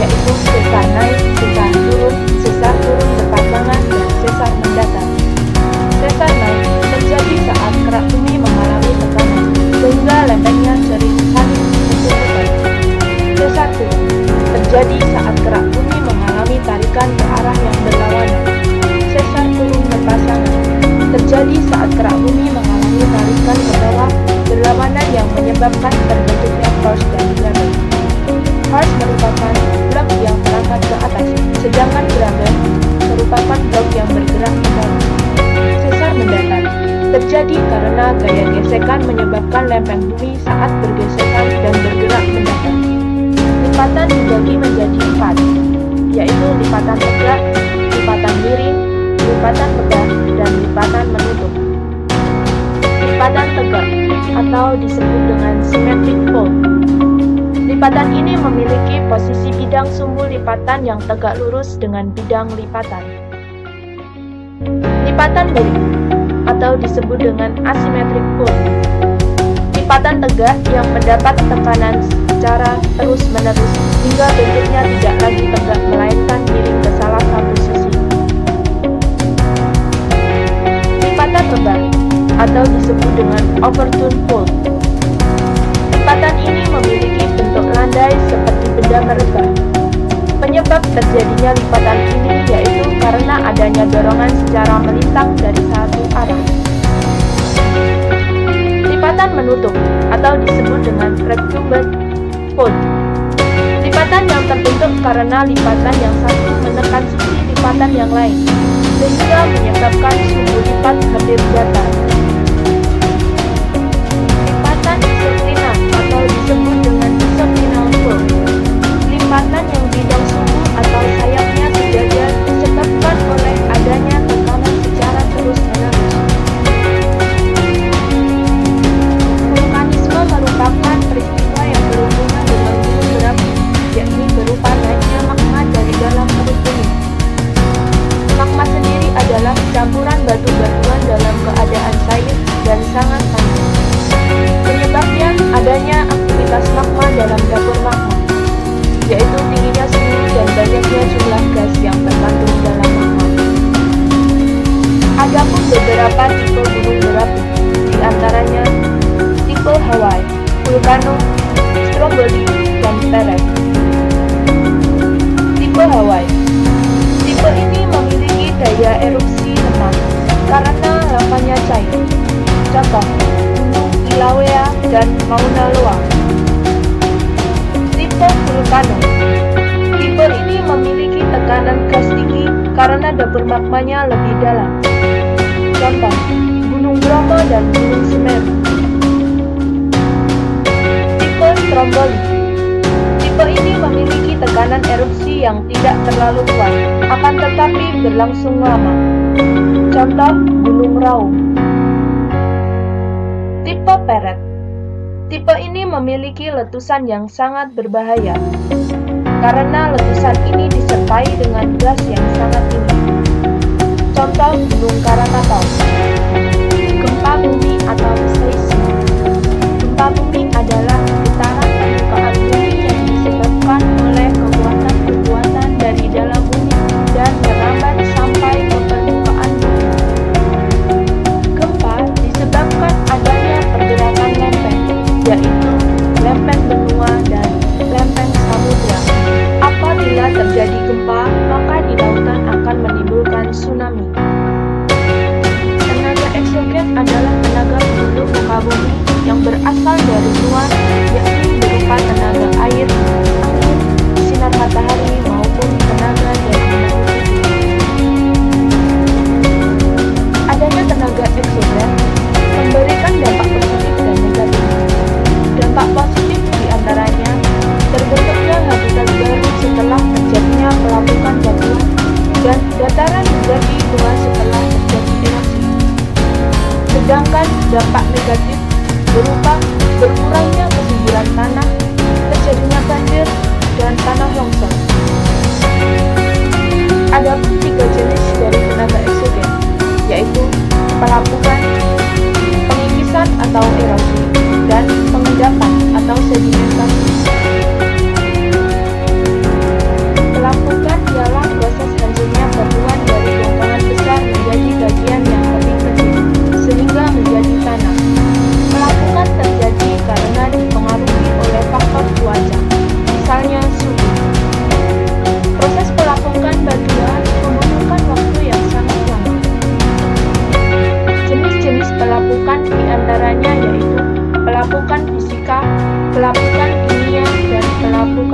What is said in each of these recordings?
yaitu sesar naik, sesar turun, sesar turun berpasangan, dan sesar mendatar. Sesar naik terjadi saat kerak bumi mengalami tekanan, sehingga lempengnya sering saling berputar. Sesar turun terjadi saat kerak bumi mengalami tarikan ke arah yang berlawanan. Sesar turun berpasangan terjadi saat kerak bumi mengalami tarikan ke bawah berlawanan yang menyebabkan terbentuknya force dan graben. Force merupakan blok yang merangkak ke atas, sedangkan graben merupakan blok yang bergerak ke bawah. Sesar mendatar terjadi karena gaya gesekan menyebabkan lempeng bumi saat bergesekan dan bergerak mendatar. Lipatan dibagi menjadi 4, yaitu lipatan tegak, lipatan miring, lipatan tegak, dan lipatan menutup. Lipatan tegak atau disebut dengan symmetric fold. Lipatan ini memiliki posisi bidang sumbu lipatan yang tegak lurus dengan bidang lipatan. Lipatan miring atau disebut dengan asymmetric fold. Lipatan tegak yang mendapat tekanan secara terus-menerus hingga bentuknya tidak lagi tegak melainkan miring ke salah satu sisi. Lipatan rebah atau disebut dengan overturned fold. Lipatan ini memiliki bentuk landai seperti benda merebah. Penyebab terjadinya lipatan ini yaitu karena adanya dorongan secara melintang dari satu arah. Lipatan menutup atau disebut dengan recumbent fold. Lipatan yang terbentuk karena lipatan yang satu menekan sisi lipatan yang lain, sehingga menyebabkan sumbu lipat hampir datar. Lipatan isoklinal atau disebut dengan isoklinal fold. Lipatan yang bidang sumbu atau sayapnya sejajar disebabkan oleh adanya tekanan secara terus-menerus. Vulkanisme merupakan peristiwa yang berhubungan dengan gunung berapi, yakni berupa naiknya magma dari dalam perut bumi. Magma sendiri adalah campuran batu-batuan dalam keadaan cair dan sangat panas. Penyebabnya adanya aktivitas magma dalam dapur magma, yaitu tingginya suhu dan banyaknya jumlah gas yang terkandung dalam magma. Ada pun beberapa tipe gunung berapi, di antaranya tipe Hawaii, Vulcano, Stromboli, dan Perez. Tipe Hawaii. Tipe ini memiliki daya erupsi lemah karena lavanya cair. Contoh, Gunung Kilauea dan Mauna Loa. Tipe Vulcano. Tipe ini memiliki tekanan gas tinggi karena dapur magmanya lebih dalam. Contoh, Gunung Bromo dan Gunung Semeru. Tipe Stromboli. Tipe ini memiliki tekanan erupsi yang tidak terlalu kuat, akan tetapi berlangsung lama. Contoh, Gunung Raung. Tipe Perez. Tipe ini memiliki letusan yang sangat berbahaya, karena letusan ini disertai dengan gas yang sangat tinggi. Contoh, Gunung Krakatau. Gempa bumi atau seisma. Gempa bumi adalah getaran permukaan bumi yang disebabkan oleh kekuatan-kekuatan dari dalam bumi dan merambat sampai ke permukaan bumi. Gempa disebabkan adanya pergerakan lempeng, yaitu lempeng benua dan lempeng samudra. Apabila terjadi gempa, maka di lautan akan menimbulkan tsunami. Tenaga eksogen adalah tenaga penduduk muka bumi yang berasal dari luar, yakni berupa tenaga air, angin, sinar matahari, maupun tenaga dari manusia. Adanya tenaga eksogen memberikan dampak positif dan negatif. Dampak positif diantaranya terbentuknya habitat baru setelah terjadinya pelapukan batuan dan dataran menjadi luas setelah terjadi erupsi. Sedangkan dampak negatif berupa berkurangnya kesuburan tanah, terjadinya banjir, dan tanah longsor. Adapun 3 jenis dari tenaga eksogen, yaitu pelapukan, pengikisan atau erosi, dan pengendapan atau sedimentasi.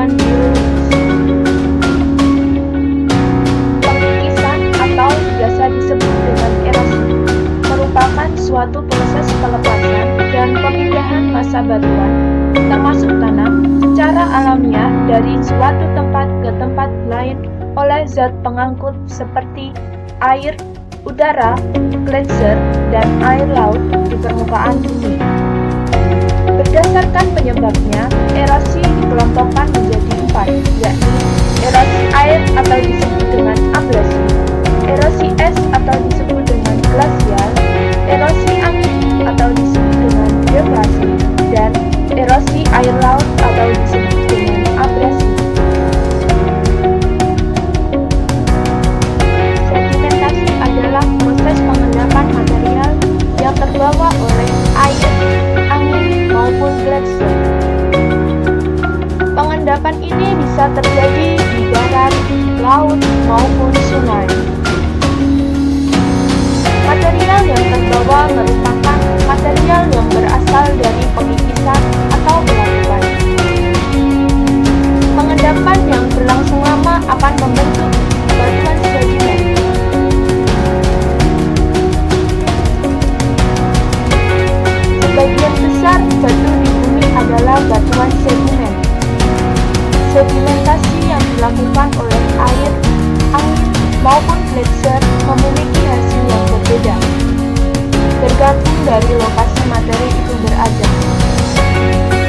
kehidupan biologis. Pengikisan atau biasa disebut dengan erosi merupakan suatu proses pelepasan dan pemindahan massa batuan, termasuk tanah, secara alamiah dari suatu tempat ke tempat lain oleh zat pengangkut seperti air, udara, gletser, dan air laut di permukaan bumi. Berdasarkan penyebabnya, erosi dikelompokkan menjadi 4, yakni erosi air atau disebut dengan abrasi, erosi es atau disebut dengan glasial, erosi angin atau disebut dengan deflasi, dan erosi air laut atau disebut dengan abrasi. Sedimentasi adalah proses pengendapan material yang terbawa oleh air, angin, maupun gletser. Pengendapan ini bisa terjadi di darat, laut, maupun sungai. Material yang terbawa merupakan material yang berasal dari pengikisan atau pelapukan. Pengendapan yang berlangsung lama akan membentuk batuan sedimen. Sebagian besar batu di bumi adalah batuan sedimen. Sedimentasi yang dilakukan oleh air, angin, maupun gletser memiliki hasil yang berbeda, tergantung dari lokasi materi itu berada.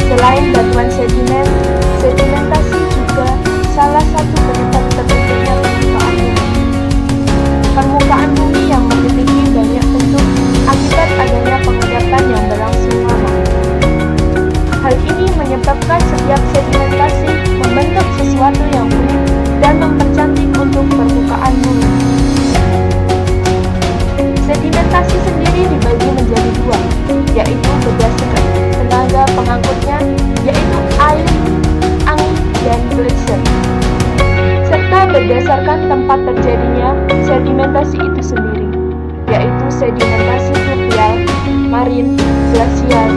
Selain batuan sedimen, sedimentasi juga salah satu penyebab terbentuknya permukaan bumi. Permukaan bumi yang memiliki banyak bentuk akibat adanya pengendapan yang berlangsung lama. Hal ini menyebabkan setiap sedimentasi membentuk sesuatu yang unik dan mempercantik untuk permukaan bumi. Sedimentasi sendiri dibagi menjadi 2, yaitu berdasarkan tenaga pengangkutnya, yaitu air, angin, dan gletser, serta berdasarkan tempat terjadinya sedimentasi itu sendiri, yaitu sedimentasi fluvial, marin, glasial,